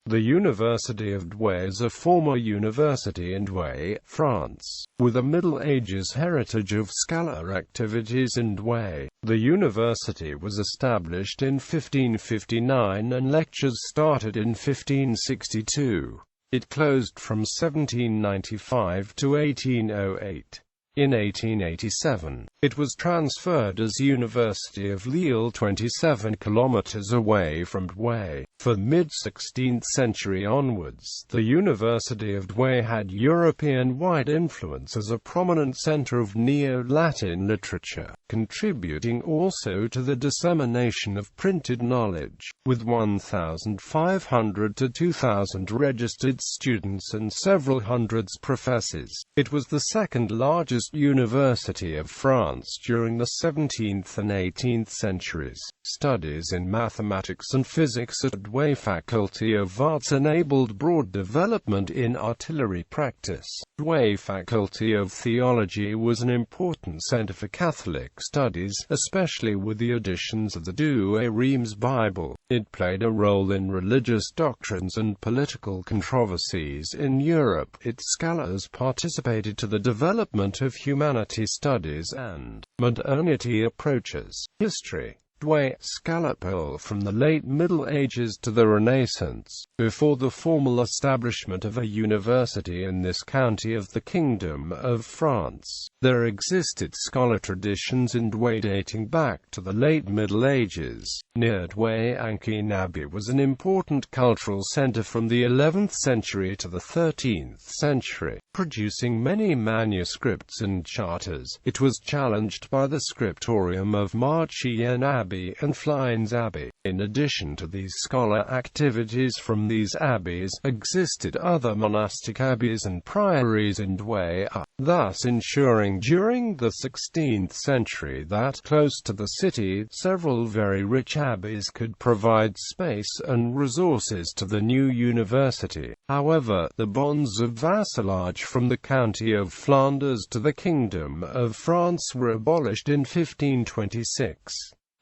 The University of Douai is a former university in Douai, France, with a Middle Ages heritage of scholar activities in Douai. The university was established in 1559 and lectures started in 1562. It closed from 1795 to 1808. In 1887, it was transferred as University of Lille 27 kilometers away from Douai. For mid-16th century onwards, the University of Douai had European-wide influence as a prominent center of Neo-Latin literature, contributing also to the dissemination of printed knowledge, with 1,500 to 2,000 registered students and several hundreds professors. It was the second largest university of France during the 17th and 18th centuries. Studies in mathematics and physics at Douai Faculty of Arts enabled broad development in artillery practice. Douai Faculty of Theology was an important center for Catholic studies, especially with the editions of the Douai Reims Bible. It played a role in religious doctrines and political controversies in Europe. Its scholars participated to the development of humanities studies and modernity approaches. History. Douai, scholar from the late Middle Ages to the Renaissance. Before the formal establishment of a university in this county of the Kingdom of France, there existed scholar traditions in Douai dating back to the late Middle Ages. Near Douai, Anchin Abbey was an important cultural center from the 11th century to the 13th century, producing many manuscripts and charters. It was challenged by the scriptorium of Marchiennes Abbey and Flins Abbey. In addition to these scholar activities from these abbeys, existed other monastic abbeys and priories in Douai, thus ensuring during the 16th century that close to the city, several very rich abbeys could provide space and resources to the new university. However, the bonds of vassalage from the county of Flanders to the Kingdom of France were abolished in 1526.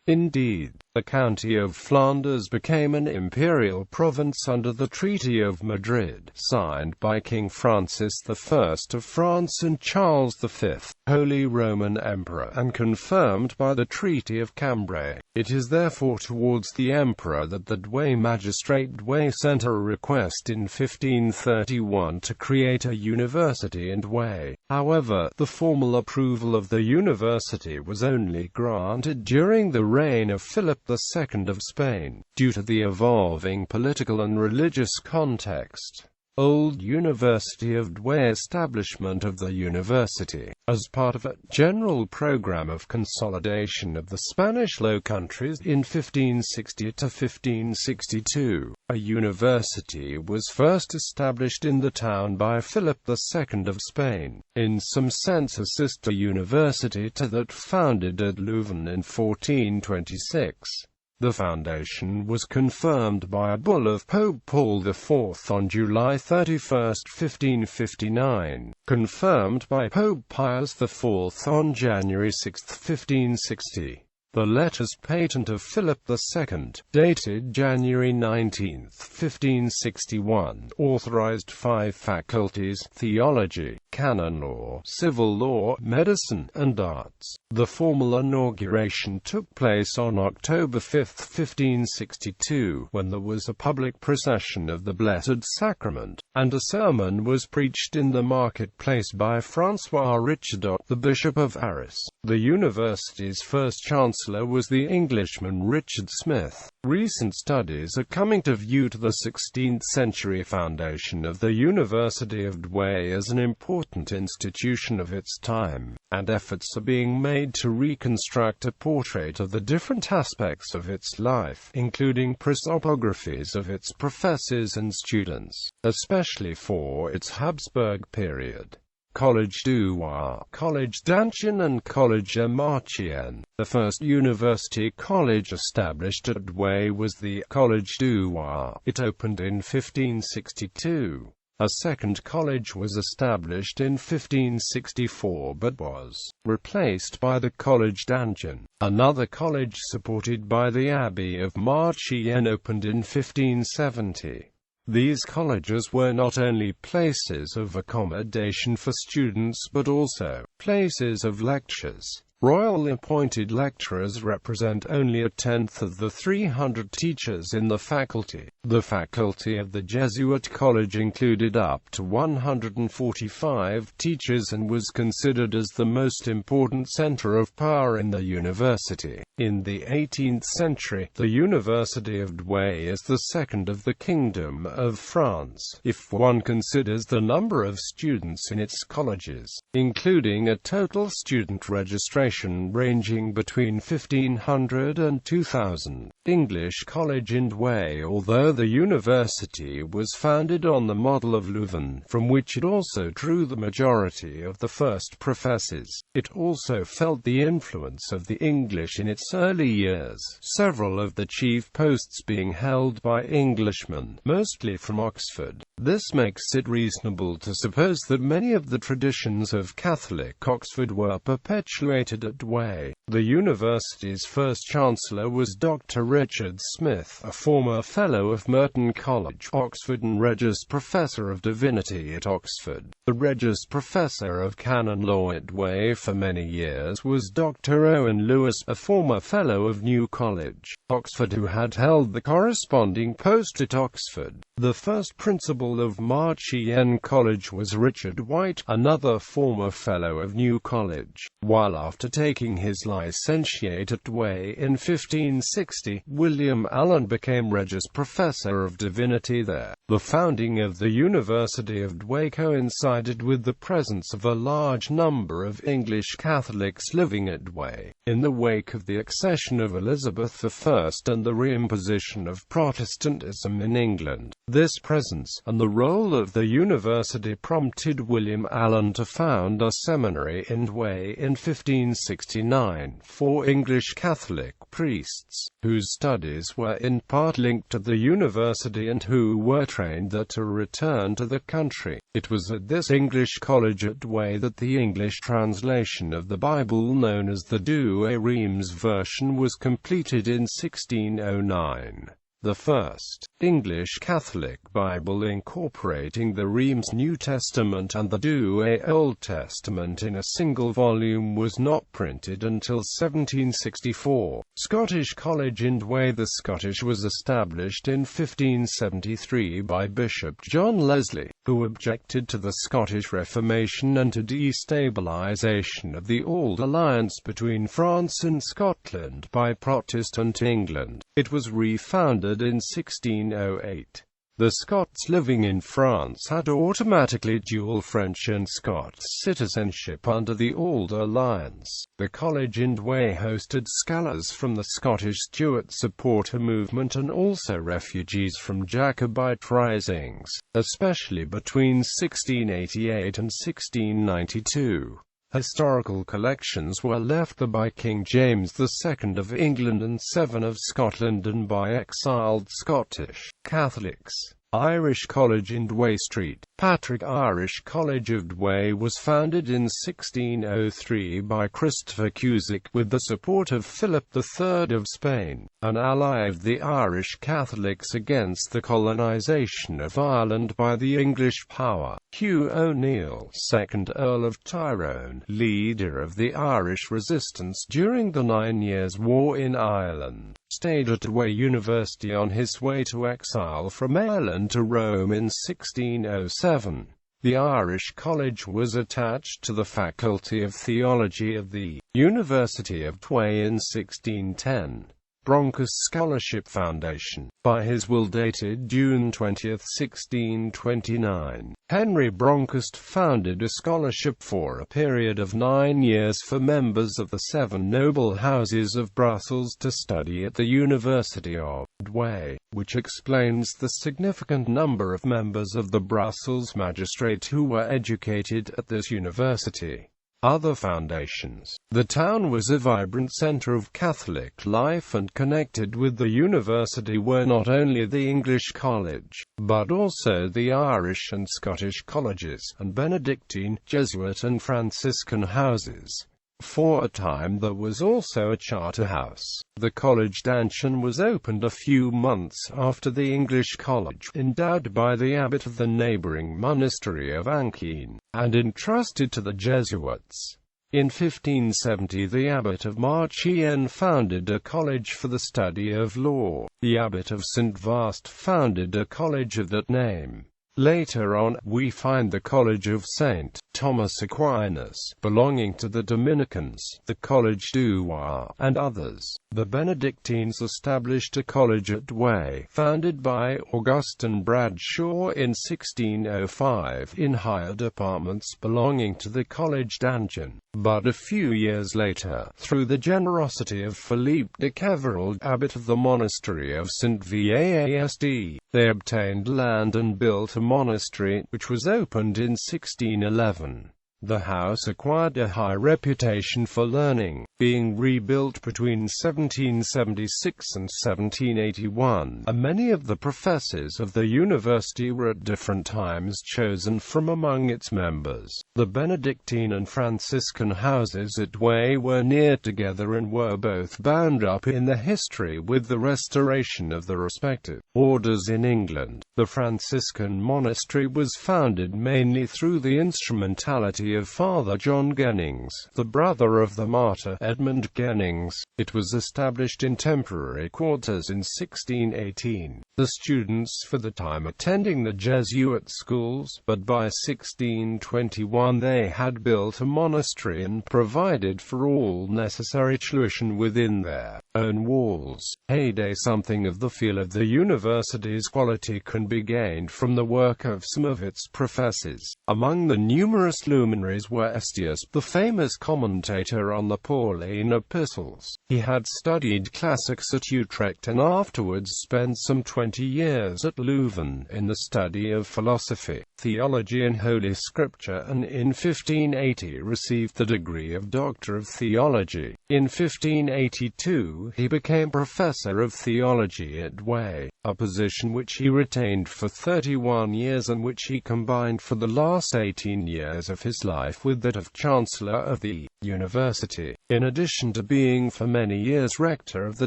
Indeed, the county of Flanders became an imperial province under the Treaty of Madrid, signed by King Francis I of France and Charles V, Holy Roman Emperor, and confirmed by the Treaty of Cambrai. It is therefore towards the Emperor that the Douai magistrate Douai sent a request in 1531 to create a university in Douai. However, the formal approval of the university was only granted during the reign of Philip II of Spain, due to the evolving political and religious context. Old University of Douai establishment of the university, as part of a general program of consolidation of the Spanish Low Countries in 1560 to 1562. A university was first established in the town by Philip II of Spain, in some sense a sister university to that founded at Leuven in 1426. The foundation was confirmed by a bull of Pope Paul IV on July 31, 1559, confirmed by Pope Pius IV on January 6, 1560. The letters patent of Philip II, dated January 19, 1561, authorized 5 faculties: theology, canon law, civil law, medicine, and arts. The formal inauguration took place on October 5, 1562, when there was a public procession of the Blessed Sacrament, and a sermon was preached in the marketplace by François Richardot, the Bishop of Arras. The university's first chancellor was the Englishman Richard Smith. Recent studies are coming to view to the 16th century foundation of the University of Douai as an important institution of its time, and efforts are being made to reconstruct a portrait of the different aspects of its life, including prosopographies of its professors and students, especially for its Habsburg period. Collège Douai, Collège d'Anchin and Collège Marchiennes. The first university college established at Douai was the Collège Douai. It opened in 1562. A second college was established in 1564 but was replaced by the Collège d'Anchin. Another college supported by the Abbey of Marchiennes opened in 1570. These colleges were not only places of accommodation for students but also places of lectures. Royally appointed lecturers represent only a tenth of the 300 teachers in the faculty. The faculty of the Jesuit college included up to 145 teachers and was considered as the most important center of power in the university. In the 18th century, the University of Douai is the second of the Kingdom of France, if one considers the number of students in its colleges, including a total student registration ranging between 1,500 and 2,000. English College in Douai. Although the university was founded on the model of Leuven, from which it also drew the majority of the first professors, it also felt the influence of the English in its early years, several of the chief posts being held by Englishmen, mostly from Oxford. This makes it reasonable to suppose that many of the traditions of Catholic Oxford were perpetuated at Douai. The university's first chancellor was Dr. Richard Smith, a former Fellow of Merton College, Oxford and Regius Professor of Divinity at Oxford. The Regius Professor of Canon Law at Douai for many years was Dr. Owen Lewis, a former Fellow of New College, Oxford, who had held the corresponding post at Oxford. The first principal of Marchiennes College was Richard White, another former Fellow of New College, while after taking his licentiate at Douai in 1560, William Allen became Regius Professor of Divinity there. The founding of the University of Douai coincided with the presence of a large number of English Catholics living at Douai. In the wake of the accession of Elizabeth I and the reimposition of Protestantism in England, this presence and the role of the university prompted William Allen to found a seminary in Douai in 1569 for English Catholic priests, whose studies were in part linked to the university and who were trained there to return to the country. It was at this English college at Douai that the English translation of the Bible known as the Douai Reims version was completed in 1609. The first English Catholic Bible incorporating the Reims New Testament and the Douai Old Testament in a single volume was not printed until 1764. Scottish College in Douai. The Scottish was established in 1573 by Bishop John Leslie, who objected to the Scottish Reformation and to destabilization of the old alliance between France and Scotland by Protestant England. It was refounded in 1608. The Scots living in France had automatically dual French and Scots citizenship under the old alliance. The college in Douai hosted scholars from the Scottish Stuart supporter movement and also refugees from Jacobite risings, especially between 1688 and 1692. Historical collections were left there by King James II of England and 7 of Scotland and by exiled Scottish Catholics. Irish College in Douai Street. Patrick Irish College of Douai was founded in 1603 by Christopher Cusack with the support of Philip III of Spain, an ally of the Irish Catholics against the colonization of Ireland by the English power. Hugh O'Neill, 2nd Earl of Tyrone, leader of the Irish resistance during the 9 Years' War in Ireland, stayed at Douai University on his way to exile from Ireland to Rome in 1607. The Irish College was attached to the Faculty of Theology of the University of Douai in 1610. Bronckhorst Scholarship Foundation. By his will dated June 20, 1629, Henry Bronckhorst founded a scholarship for a period of 9 years for members of the 7 noble houses of Brussels to study at the University of Douai, which explains the significant number of members of the Brussels magistrate who were educated at this university. Other foundations. The town was a vibrant center of Catholic life and connected with the university were not only the English College, but also the Irish and Scottish colleges, and Benedictine, Jesuit and Franciscan houses. For a time there was also a charter house. The college dantion was opened a few months after the English college, endowed by the abbot of the neighboring monastery of Anquin, and entrusted to the Jesuits. In 1570 the abbot of Marchiennes founded a college for the study of law. The abbot of St. Vaast founded a college of that name. Later on, we find the College of St. Thomas Aquinas, belonging to the Dominicans, the College Douai, and others. The Benedictines established a college at Douai, founded by Augustin Bradshaw in 1605, in hired apartments belonging to the college dantion. But a few years later, through the generosity of Philippe de Cavarel, abbot of the monastery of St. Vaast, they obtained land and built a monastery, which was opened in 1611. The house acquired a high reputation for learning, being rebuilt between 1776 and 1781, and many of the professors of the university were at different times chosen from among its members. The Benedictine and Franciscan houses at Douai were near together and were both bound up in the history with the restoration of the respective orders in England. The Franciscan monastery was founded mainly through the instrumentality of Father John Gennings, the brother of the martyr Edmund Gennings. It was established in temporary quarters in 1618. The students for the time attending the Jesuit schools, but by 1621 they had built a monastery and provided for all necessary tuition within their own walls. Heyday. Something of the feel of the university's quality can be gained from the work of some of its professors. Among the numerous luminaries were Estius, the famous commentator on the Pauline epistles. He had studied classics at Utrecht and afterwards spent some 20 years at Leuven in the study of philosophy, theology and Holy Scripture, and in 1580 received the degree of Doctor of Theology. In 1582 he became Professor of Theology at Douai, a position which he retained for 31 years and which he combined for the last 18 years of his life with that of Chancellor of the University, in addition to being for many years rector of the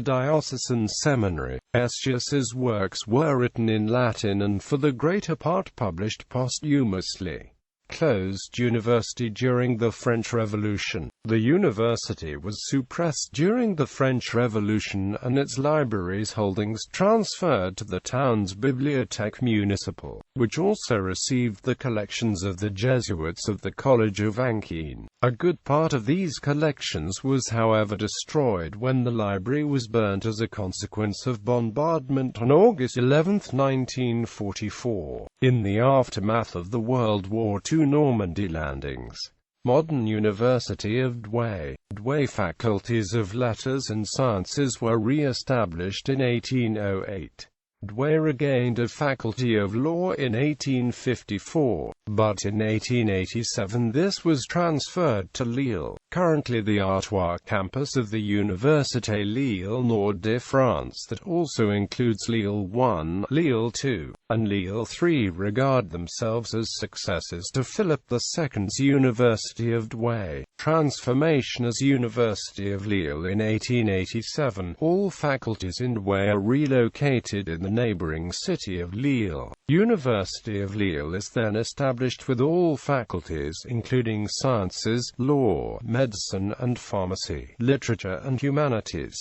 diocesan seminary. Estius's works were written in Latin and for the greater part published posthumously. Closed university during the French Revolution. The university was suppressed during the French Revolution and its libraries holdings transferred to the town's Bibliothèque Municipale, which also received the collections of the Jesuits of the College of Anquin. A good part of these collections was however destroyed when the library was burnt as a consequence of bombardment on August 11, 1944, in the aftermath of the World War II Normandy landings. Modern University of Douai. Douai faculties of Letters and Sciences were re-established in 1808. Douai regained a faculty of law in 1854, but in 1887 this was transferred to Lille. Currently the Artois campus of the Université Lille Nord de France, that also includes Lille 1, Lille 2, and Lille 3, regard themselves as successors to Philip II's University of Douai. Transformation as University of Lille in 1887. All faculties in Douai are relocated in the neighboring city of Lille. University of Lille is then established with all faculties including sciences, law, medicine and pharmacy, literature and humanities.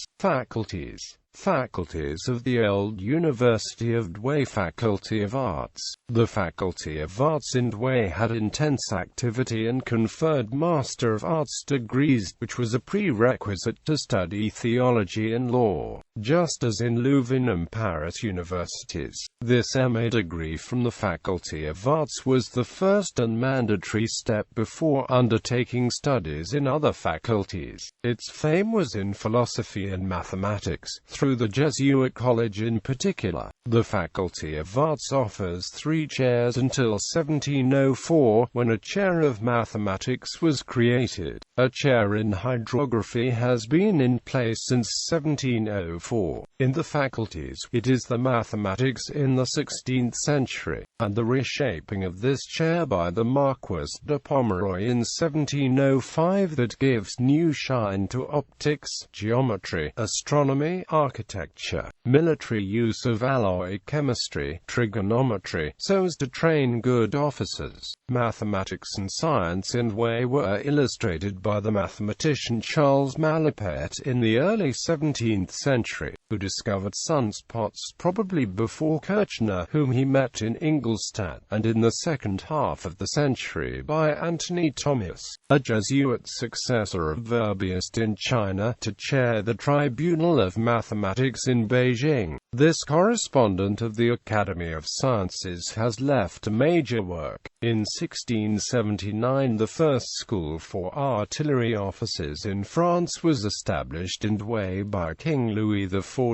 Faculties of the old University of Douai. Faculty of Arts. The Faculty of Arts in Douai had intense activity and conferred Master of Arts degrees, which was a prerequisite to study theology and law, just as in Leuven and Paris universities. This MA degree from the Faculty of Arts was the first and mandatory step before undertaking studies in other faculties. Its fame was in philosophy and mathematics, through the Jesuit College in particular. The Faculty of Arts offers 3 chairs until 1704, when a chair of mathematics was created. A chair in hydrography has been in place since 1704. before. In the faculties, it is the mathematics in the 16th century, and the reshaping of this chair by the Marquis de Pomeroy in 1705 that gives new shine to optics, geometry, astronomy, architecture, military use of alloy chemistry, trigonometry, so as to train good officers. Mathematics and science in Douai were illustrated by the mathematician Charles Malapert in the early 17th century, who discovered sunspots probably before Kirchner, whom he met in Ingolstadt, and in the second half of the century by Antony Thomas, a Jesuit successor of Verbiest in China, to chair the Tribunal of Mathematics in Beijing. This correspondent of the Academy of Sciences has left a major work. In 1679 the first school for artillery officers in France was established in Douai by King Louis XIV.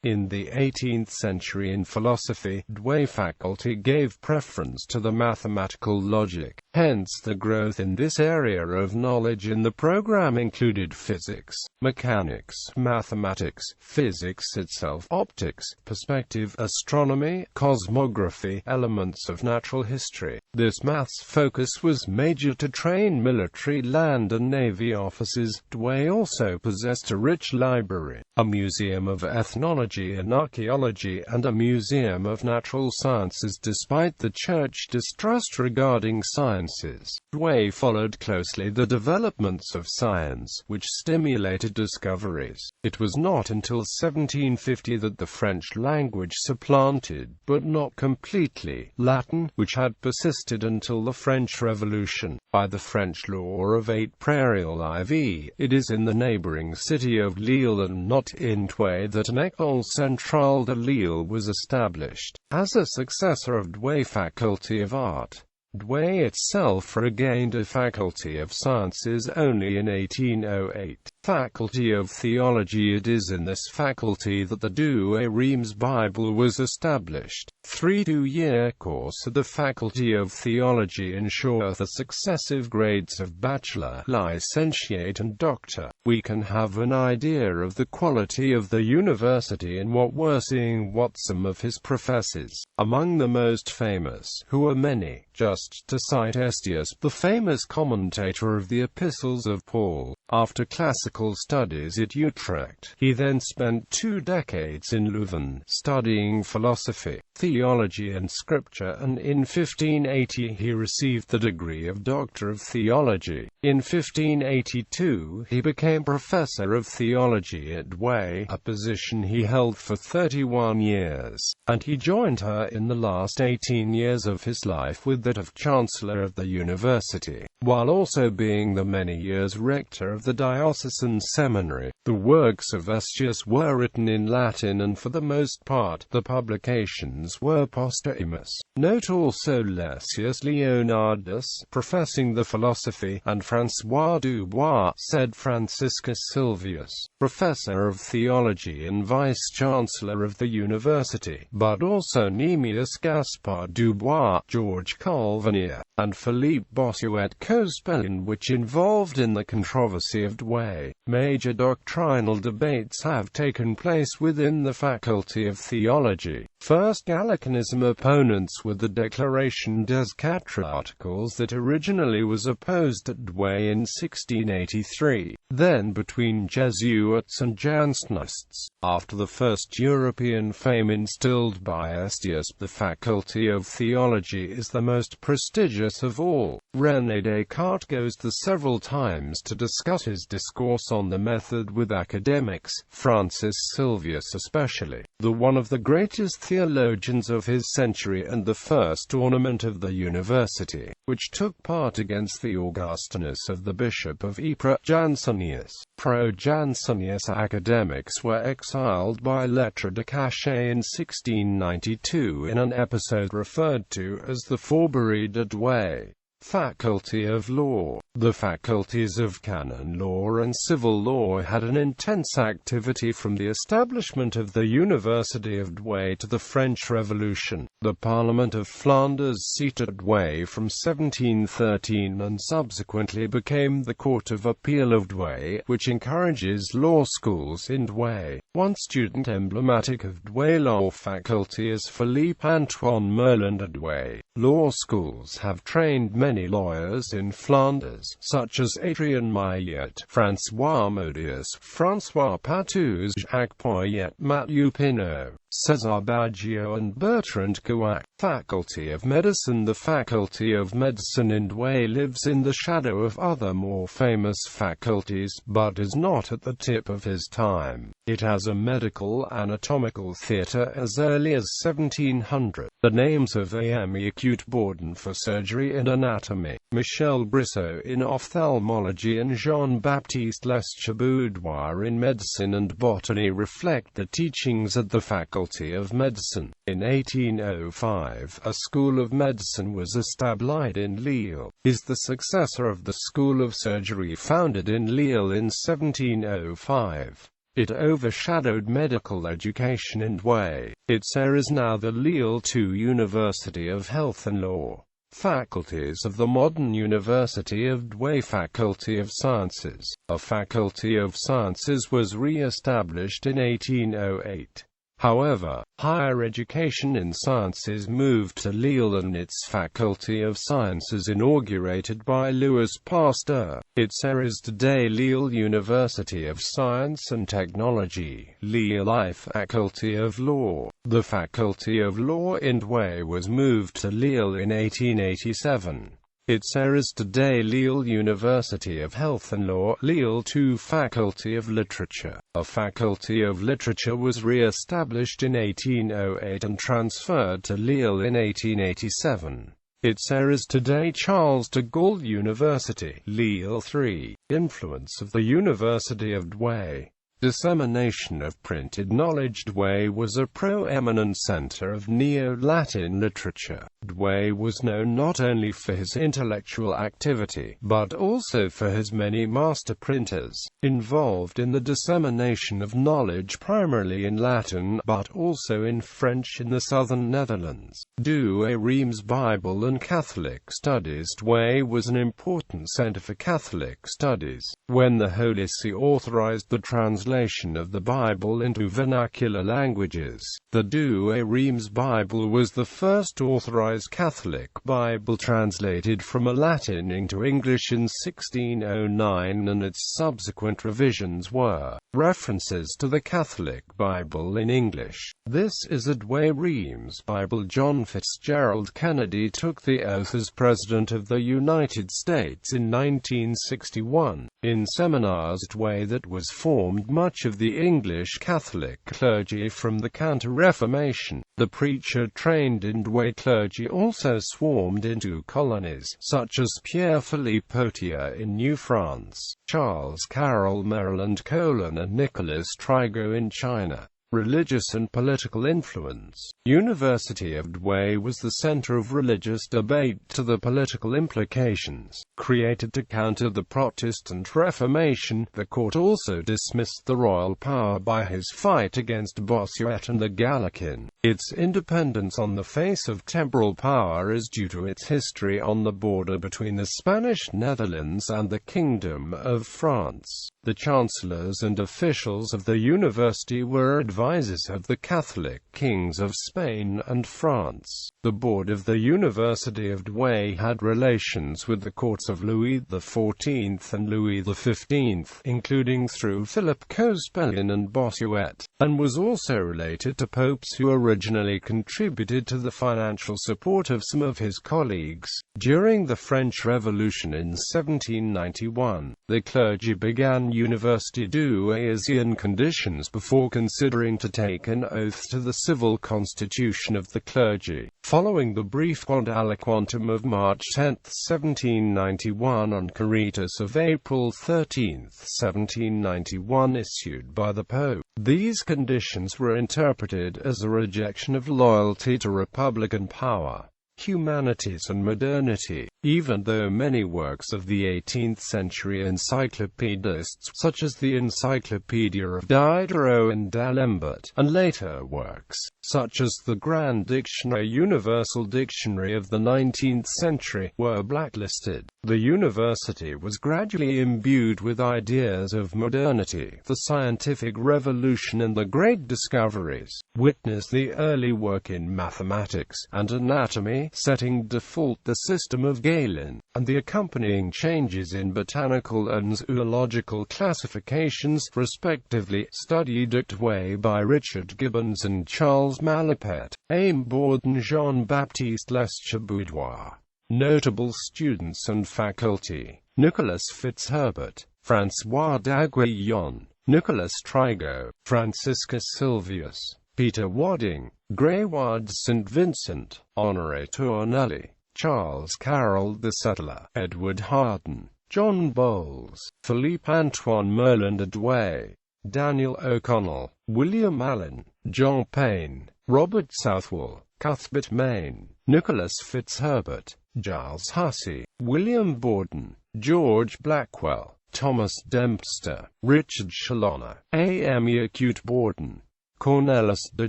In the 18th century in philosophy, Douai faculty gave preference to the mathematical logic. Hence the growth in this area of knowledge in the program included physics, mechanics, mathematics, physics itself, optics, perspective, astronomy, cosmography, elements of natural history. This maths focus was major to train military, land and navy officers. Douai also possessed a rich library, a museum of ethnology and archaeology, and a museum of natural sciences. Despite the church distrust regarding sciences, Douai followed closely the developments of science, which stimulated discoveries. It was not until 1750 that the French language supplanted, but not completely, Latin, which had persisted until the French Revolution. By the French law of 8 prairial IV, it is in the neighboring city of Lille and not in Douai that an École Centrale de Lille was established, as a successor of Douai Faculty of Art. Douai itself regained a Faculty of Sciences only in 1808. Faculty of Theology. It is in this faculty that the Douai Reims Bible was established. 3 two-year course at the Faculty of Theology ensure the successive grades of bachelor, licentiate and doctor. We can have an idea of the quality of the university in what we're seeing. What some of his professors, among the most famous, who are many, just to cite Estius, the famous commentator of the epistles of Paul. After classical studies at Utrecht, he then spent 2 decades in Leuven, studying philosophy, theology and scripture, and in 1580 he received the degree of Doctor of Theology. In 1582 he became Professor of Theology at Douai, a position he held for 31 years, and he joined her in the last 18 years of his life with that of Chancellor of the University, while also being the many years rector of the diocesan seminary. The works of Estius were written in Latin and for the most part, the publications were posthumous. Note also Lessius Leonardus, professing the philosophy, and François Dubois, said Franciscus Silvius, professor of theology and vice-chancellor of the university, but also Nemius Gaspard Dubois, George Colvenier, and Philippe Bossuet Cospelin, which involved in the controversy of Douai. Major doctrinal debates have taken place within the Faculty of Theology. First, Gallicanism opponents were the Declaration des Quatre Articles that originally was opposed at Douai in 1683, then between Jesuits and Jansenists. After the first European fame instilled by Estius, the Faculty of Theology is the most prestigious of all. René Descartes goes there several times to discuss his discourse on the method with academics, Francis Silvius especially, one of the greatest theologians of his century and the first ornament of the university, which took part against the Augustinus of the Bishop of Ypres, Jansenius. Pro-Jansenius academics were exiled by lettre de cachet in 1692 in an episode referred to as the Fourberie de Douai. Faculty of Law. The faculties of canon law and civil law had an intense activity from the establishment of the University of Douai to the French Revolution. The Parliament of Flanders seated at Douai from 1713 and subsequently became the Court of Appeal of Douai, which encourages law schools in Douai. One student emblematic of Douai law faculty is Philippe Antoine Merland at Douai. Law schools have trained many lawyers in Flanders, such as Adrien Maillet, François Modius, François Patous, Jacques Poyet, Mathieu Pinot, César Baggio and Bertrand Gouac. Faculty of Medicine. The Faculty of Medicine in Douai lives in the shadow of other more famous faculties, but is not at the tip of his time. It has a medical anatomical theatre as early as 1700. The names of Aimé Acute Bourdon for surgery and anatomy, Michel Brissot in ophthalmology and Jean-Baptiste Lescheboudoir in medicine and botany reflect the teachings at the Faculty of Medicine. In 1805, a School of Medicine was established in Lille. Is the successor of the School of Surgery founded in Lille in 1705. It overshadowed medical education in Douai. Its heir is now the Lille II University of Health and Law. Faculties of the modern University of Douai. Faculty of Sciences. A Faculty of Sciences was re-established in 1808. However, higher education in sciences moved to Lille and its Faculty of Sciences inaugurated by Louis Pasteur. Its heir is today Lille University of Science and Technology. Lille Faculty of Law. The Faculty of Law in Douai was moved to Lille in 1887. Its heir is today Lille University of Health and Law. Lille II Faculty of Literature. A Faculty of Literature was re-established in 1808 and transferred to Lille in 1887. Its heir is today Charles de Gaulle University. Lille III. Influence of the University of Douai. Dissemination of printed knowledge. Douai was a pro-eminent center of Neo-Latin literature. Douai was known not only for his intellectual activity, but also for his many master printers, involved in the dissemination of knowledge primarily in Latin, but also in French in the southern Netherlands. Douai Reims Bible and Catholic Studies. Douai was an important center for Catholic studies. When the Holy See authorized the translation of the Bible into vernacular languages, the Douai Reims Bible was the first authorized Catholic Bible translated from Latin into English in 1609, and its subsequent revisions were references to the Catholic Bible in English. This is a Douai Reims Bible. John Fitzgerald Kennedy took the oath as President of the United States in 1961. In seminars at Douai that was formed much of the English Catholic clergy from the Counter-Reformation. The preacher trained in Douai clergy also swarmed into colonies, such as Pierre-Philippe Potier in New France, Charles Carroll Maryland, and Nicolas Trigo in China. Religious and political influence. University of Douai was the center of religious debate to the political implications created to counter the Protestant Reformation. The court also dismissed the royal power by his fight against Bossuet and the Gallican. Its independence on the face of temporal power is due to its history on the border between the Spanish Netherlands and the Kingdom of France. The chancellors and officials of the university were advisors of the Catholic kings of Spain and France. The board of the University of Douai had relations with the courts of Louis XIV and Louis XV, including through Philip Cospelin and Bossuet, and was also related to popes who originally contributed to the financial support of some of his colleagues. During the French Revolution in 1791, the clergy began University Douaisian conditions before considering to take an oath to the civil constitution of the clergy. Following the brief Quod aliquantum of March 10, 1791 and Caritas of April 13, 1791 issued by the Pope, these conditions were interpreted as a rejection of loyalty to republican power. Humanities and Modernity. Even though many works of the 18th-century encyclopedists, such as the Encyclopedia of Diderot and d'Alembert, and later works, such as the Grand Dictionary, Universal Dictionary of the 19th century, were blacklisted, the university was gradually imbued with ideas of modernity. The scientific revolution and the great discoveries witnessed the early work in mathematics and anatomy, setting default the system of Galen, and the accompanying changes in botanical and zoological classifications, respectively, studied at Douai by Richard Gibbons and Charles Malapert, Aime Bourdon, Jean-Baptiste Leschaboudois. Notable students and faculty: Nicolas Fitzherbert, François d'Aiguillon, Nicolas Trigo, Francisca Silvius, Peter Wadding, Greyward St. Vincent, Honoré Tournelli, Charles Carroll the Settler, Edward Harden, John Bowles, Philippe Antoine Merlin de Douai, Daniel O'Connell, William Allen, John Payne, Robert Southwell, Cuthbert Main, Nicholas Fitzherbert, Giles Hussey, William Borden, George Blackwell, Thomas Dempster, Richard Shalona, A.M. Acute Borden, Cornelis de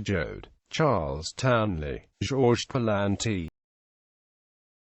Jode, Charles Townley, Georges Palanty,